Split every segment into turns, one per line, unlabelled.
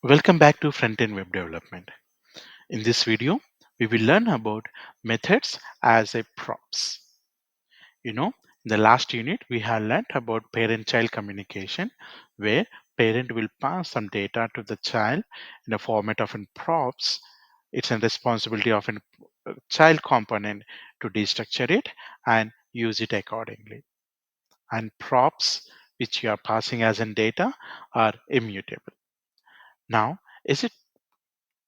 Welcome back to Front-End Web Development. In this video, we will learn about methods as a props. In the last unit, we have learned about parent-child communication, where parent will pass some data to the child in the format of an props. It's a responsibility of a child component to destructure it and use it accordingly. And props, which you are passing as in data, are immutable. Now, is it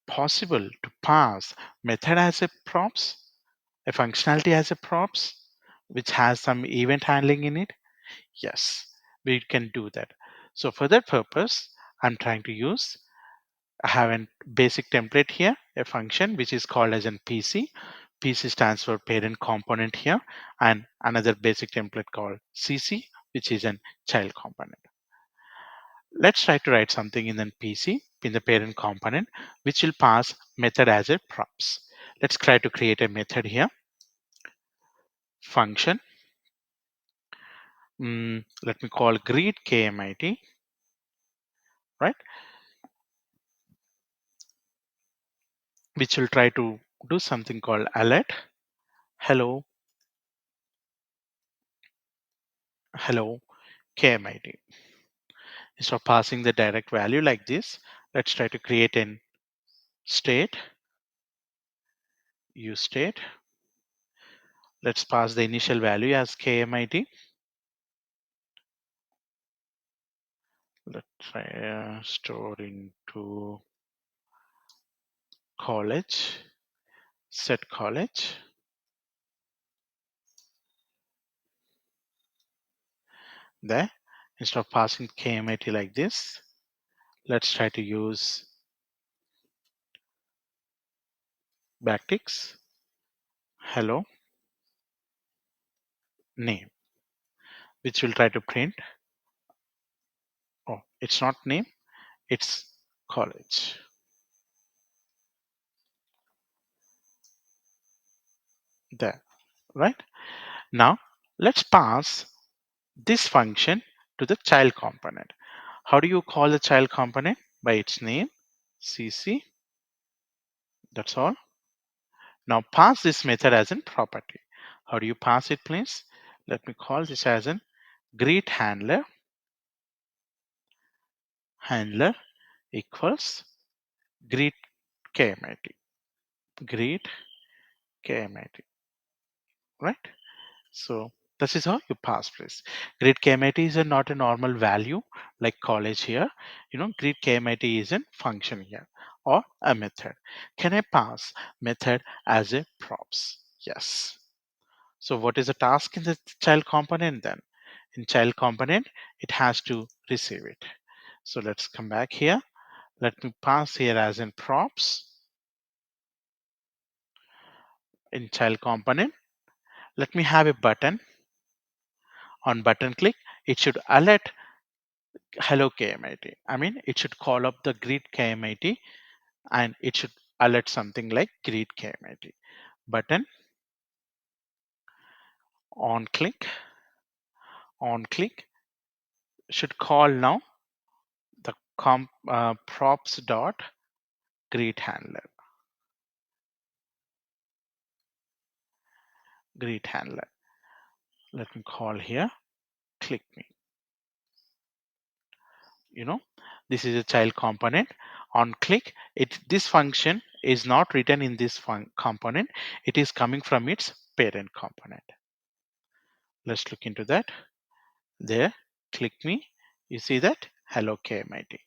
possible to pass method as a props, a functionality as a props, which has some event handling in it? Yes, we can do that. So for that purpose, I'm trying to use, I have a basic template here, a function which is called as an PC. PC stands for parent component here, and another basic template called CC, which is an child component. Let's try to write something in the PC in the parent component, which will pass method as a props. Let's try to create a method here, function. Let me call greet KMIT, right? Which will try to do something called alert, hello, hello, KMIT. Instead of passing the direct value like this, let's try to create an state, use state. Let's pass the initial value as KMIT. Let's try store into college, set college. There, instead of passing KMIT like this, let's try to use backticks, hello, name, which will try to print, oh, it's not name, it's college. There, right? Now, let's pass this function to the child component. How do you call the child component? By its name, CC, that's all. Now pass this method as a property. How do you pass it, please? Let me call this as an greet handler, handler equals greet KMIT, greet KMIT, right? So this is how you pass, please. Greet KMIT is not a normal value like college here. Greet KMIT is a function here or a method. Can I pass method as a props? Yes. So what is the task in the child component then? In child component, it has to receive it. So let's come back here. Let me pass here as in props in child component. Let me have a button. On button click, it should alert hello KMIT. I mean, it should call up the greet KMIT and it should alert something like greet KMIT. Button on click should call now the props dot greet handler, greet handler. Let me call here click me. This is a child component. On click, this function is not written in this component. It is coming from its parent component. Let's look into that. There, click me. You see that hello KMIT.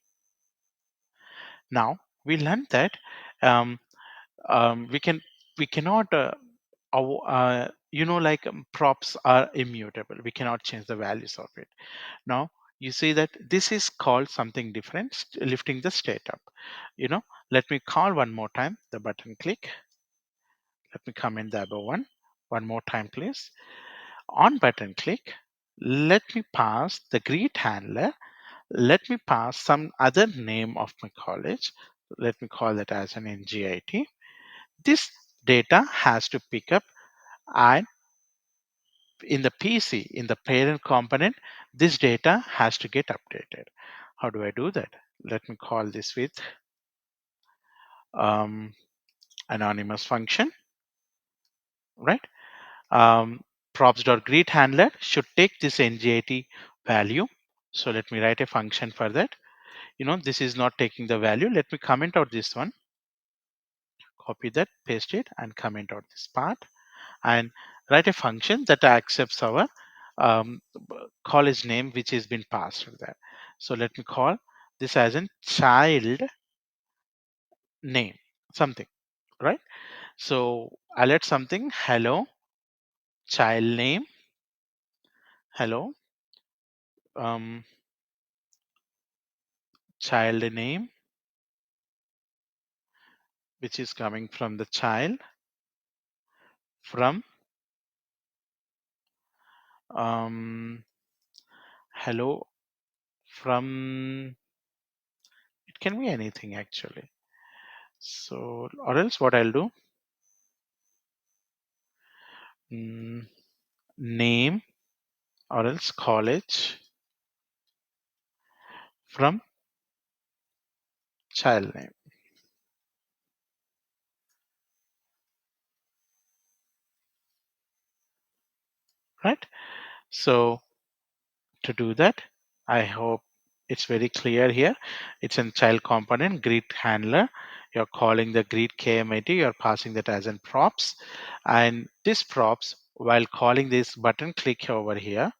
Now we learned that um, we cannot props are immutable. We cannot change the values of it. Now you see that this is called something different, lifting the state up. Let me call one more time the button click. Let me comment the above one more time, please. On button click, let me pass the greet handler. Let me pass some other name of my college. Let me call it as an NGIT. This data has to pick up, and in the PC, in the parent component, this data has to get updated. How do I do that? Let me call this with um, anonymous function, right? Um, props.greet handler should take this ngit value. So let me write a function for that. This is not taking the value. Let me comment out this one, copy that, paste it, and comment out this part, and write a function that accepts our college name, which has been passed there. So let me call this as a child name, something, right? So I'll add something, hello, child name, hello, um, child name, which is coming from the child, from um, hello, from, it can be anything actually. So, or else what I'll do, mm, name, or else college from child name, right? So to do that, I hope it's very clear here. It's a child component, greet handler. You're calling the greet KMIT, you're passing that as in props. And this props, while calling this button, click over here.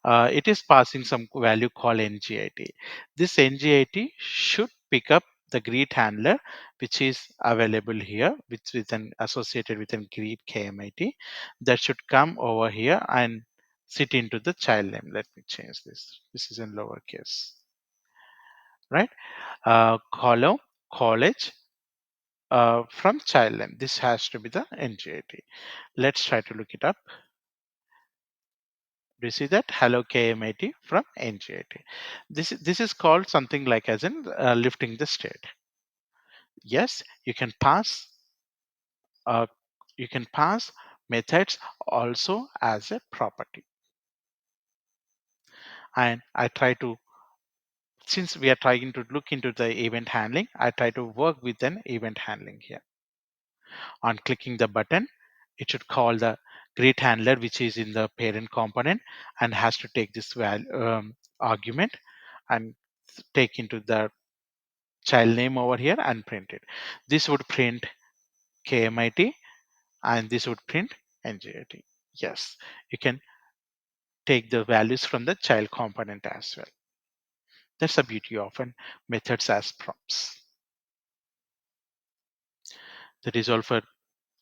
It is passing some value called ngit. This ngit should pick up the greet handler, which is available here, which with an associated with an greet KMIT. That should come over here and sit into the child name. Let me change this. This is in lowercase, right? Column college from child name. This has to be the ngit. Let's try to look it up. Do you see that? Hello KMIT from NGIT. This is called something like as in lifting the state. Yes, uh, you can pass methods also as a property. And I try to, since we are trying to look into the event handling, I try to work with an event handling here. On clicking the button, it should call the greet handler, which is in the parent component, and has to take this argument and take into the child name over here and print it. This would print KMIT and this would print NGIT. Yes, you can take the values from the child component as well. That's the beauty of an methods as prompts. That is all for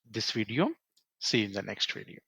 this video. See you in the next video.